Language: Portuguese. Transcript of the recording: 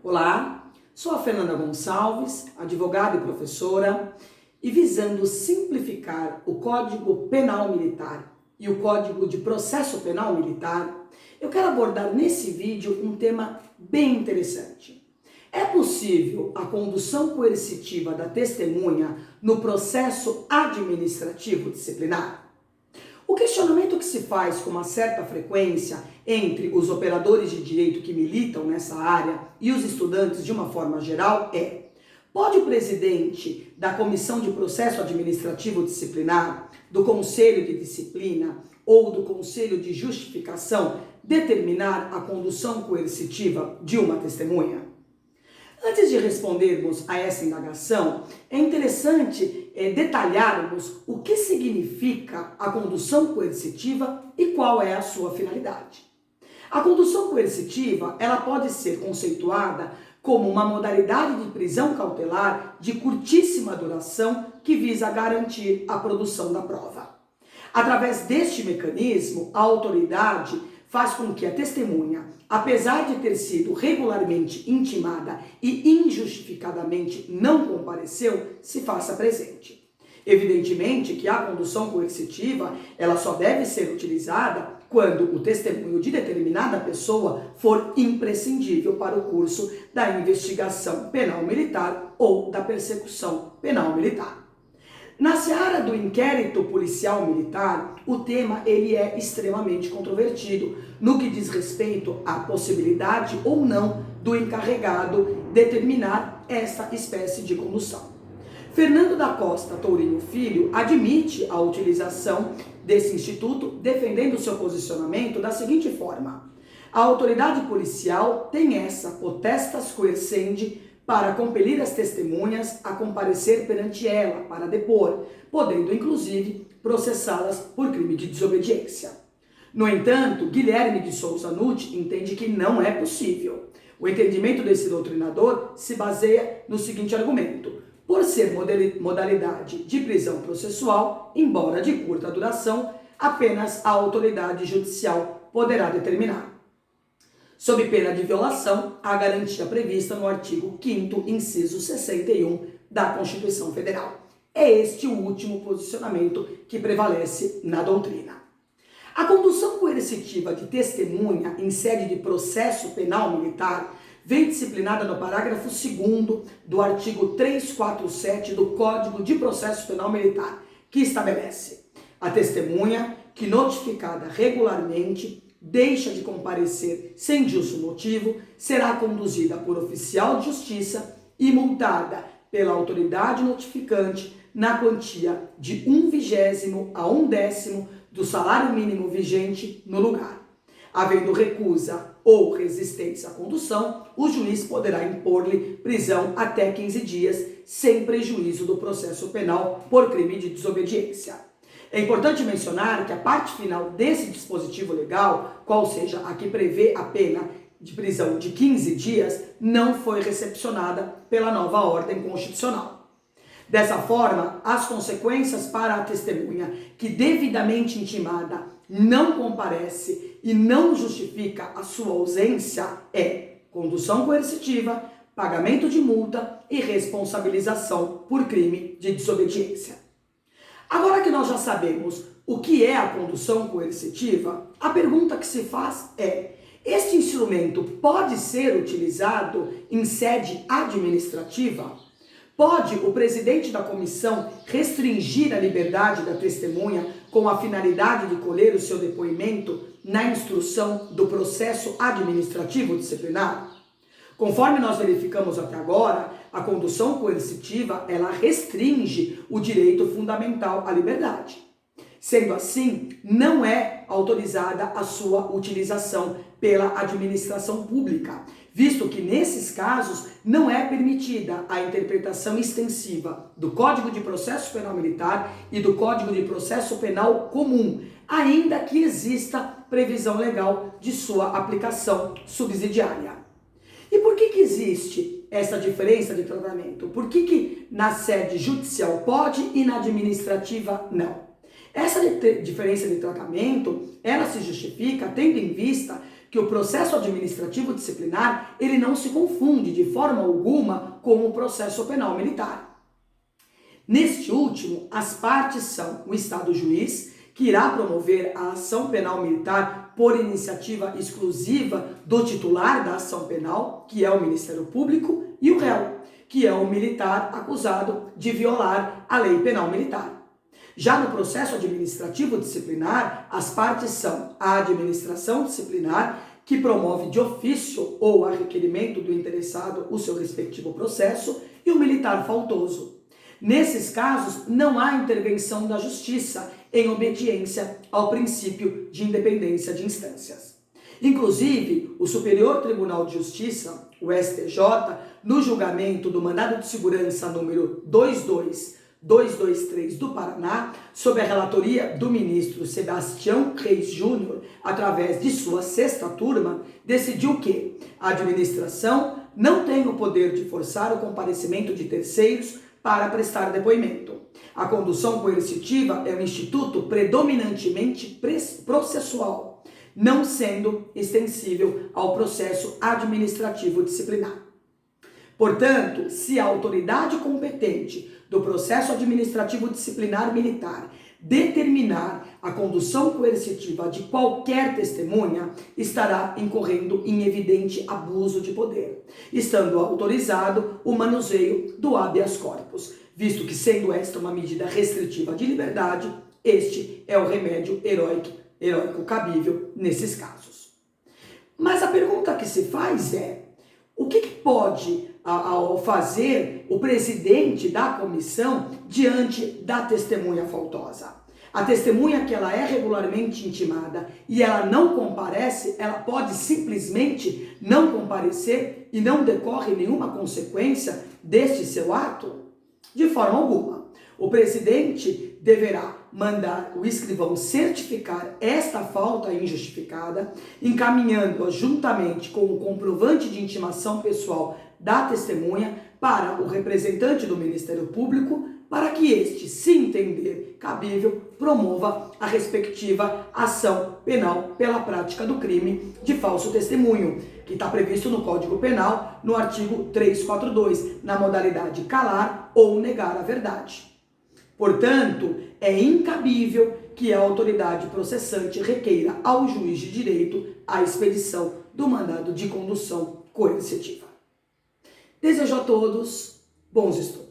Olá, sou a Fernanda Gonçalves, advogada e professora, e visando simplificar o Código Penal Militar e o Código de Processo Penal Militar, eu quero abordar nesse vídeo um tema bem interessante. É possível a condução coercitiva da testemunha no processo administrativo disciplinar? O questionamento que se faz com uma certa frequência entre os operadores de direito que militam nessa área e os estudantes de uma forma geral é: pode o presidente da Comissão de Processo Administrativo Disciplinar, do Conselho de Disciplina ou do Conselho de Justificação determinar a condução coercitiva de uma testemunha? Antes de respondermos a essa indagação, é interessante detalharmos o que significa a condução coercitiva e qual é a sua finalidade. A condução coercitiva, ela pode ser conceituada como uma modalidade de prisão cautelar de curtíssima duração que visa garantir a produção da prova. Através deste mecanismo, a autoridade faz com que a testemunha, apesar de ter sido regularmente intimada e injustificadamente não compareceu, se faça presente. Evidentemente que a condução coercitiva, ela só deve ser utilizada quando o testemunho de determinada pessoa for imprescindível para o curso da investigação penal militar ou da persecução penal militar. Na seara do inquérito policial militar, o tema ele é extremamente controvertido no que diz respeito à possibilidade ou não do encarregado determinar essa espécie de condução. Fernando da Costa Tourinho Filho admite a utilização desse instituto, defendendo seu posicionamento da seguinte forma: a autoridade policial tem essa potestas coercendi para compelir as testemunhas a comparecer perante ela para depor, podendo inclusive processá-las por crime de desobediência. No entanto, Guilherme de Souza Nutti entende que não é possível. O entendimento desse doutrinador se baseia no seguinte argumento: por ser modalidade de prisão processual, embora de curta duração, apenas a autoridade judicial poderá determinar, sob pena de violação à garantia prevista no artigo 5º, inciso 61 da Constituição Federal. É este o último posicionamento que prevalece na doutrina. A condução coercitiva de testemunha em sede de processo penal militar vem disciplinada no parágrafo 2º do artigo 347 do Código de Processo Penal Militar, que estabelece: a testemunha que notificada regularmente deixa de comparecer sem justo motivo, será conduzida por oficial de justiça e multada pela autoridade notificante na quantia de 1/20 a 1/10 do salário mínimo vigente no lugar. Havendo recusa ou resistência à condução, o juiz poderá impor-lhe prisão até 15 dias, sem prejuízo do processo penal por crime de desobediência. É importante mencionar que a parte final desse dispositivo legal, qual seja a que prevê a pena de prisão de 15 dias, não foi recepcionada pela nova ordem constitucional. Dessa forma, as consequências para a testemunha que devidamente intimada não comparece e não justifica a sua ausência é condução coercitiva, pagamento de multa e responsabilização por crime de desobediência. Agora que nós já sabemos o que é a condução coercitiva, a pergunta que se faz é: este instrumento pode ser utilizado em sede administrativa? Pode o presidente da comissão restringir a liberdade da testemunha com a finalidade de colher o seu depoimento na instrução do processo administrativo disciplinar? Conforme nós verificamos até agora, a condução coercitiva, ela restringe o direito fundamental à liberdade. Sendo assim, não é autorizada a sua utilização pela administração pública, visto que nesses casos não é permitida a interpretação extensiva do Código de Processo Penal Militar e do Código de Processo Penal Comum, ainda que exista previsão legal de sua aplicação subsidiária. E por que existe essa diferença de tratamento? Por que na sede judicial pode e na administrativa não? Essa diferença de tratamento, ela se justifica tendo em vista que o processo administrativo disciplinar, ele não se confunde de forma alguma com o processo penal militar. Neste último, as partes são o Estado juiz, que irá promover a ação penal militar por iniciativa exclusiva do titular da ação penal, que é o Ministério Público, e o réu, que é o militar acusado de violar a lei penal militar. Já no processo administrativo disciplinar, as partes são a administração disciplinar, que promove de ofício ou a requerimento do interessado o seu respectivo processo, e o militar faltoso. Nesses casos, não há intervenção da justiça em obediência ao princípio de independência de instâncias. Inclusive, o Superior Tribunal de Justiça, o STJ, no julgamento do mandado de segurança número 22223 do Paraná, sob a relatoria do ministro Sebastião Reis Júnior, através de sua sexta turma, decidiu que a administração não tem o poder de forçar o comparecimento de terceiros para prestar depoimento. A condução coercitiva é um instituto predominantemente processual, não sendo extensível ao processo administrativo disciplinar. Portanto, se a autoridade competente do processo administrativo disciplinar militar determinar a condução coercitiva de qualquer testemunha, estará incorrendo em evidente abuso de poder, estando autorizado o manuseio do habeas corpus, visto que, sendo esta uma medida restritiva de liberdade, este é o remédio heróico cabível nesses casos. Mas a pergunta que se faz é: o que pode fazer o presidente da comissão diante da testemunha faltosa? A testemunha que ela é regularmente intimada e ela não comparece, ela pode simplesmente não comparecer e não decorre nenhuma consequência deste seu ato? De forma alguma. O presidente deverá mandar o escrivão certificar esta falta injustificada, encaminhando-a juntamente com o comprovante de intimação pessoal da testemunha para o representante do Ministério Público, para que este, se entender cabível, promova a respectiva ação penal pela prática do crime de falso testemunho, que está previsto no Código Penal, no artigo 342, na modalidade calar ou negar a verdade. Portanto, é incabível que a autoridade processante requeira ao juiz de direito a expedição do mandado de condução coercitiva. Desejo a todos bons estudos.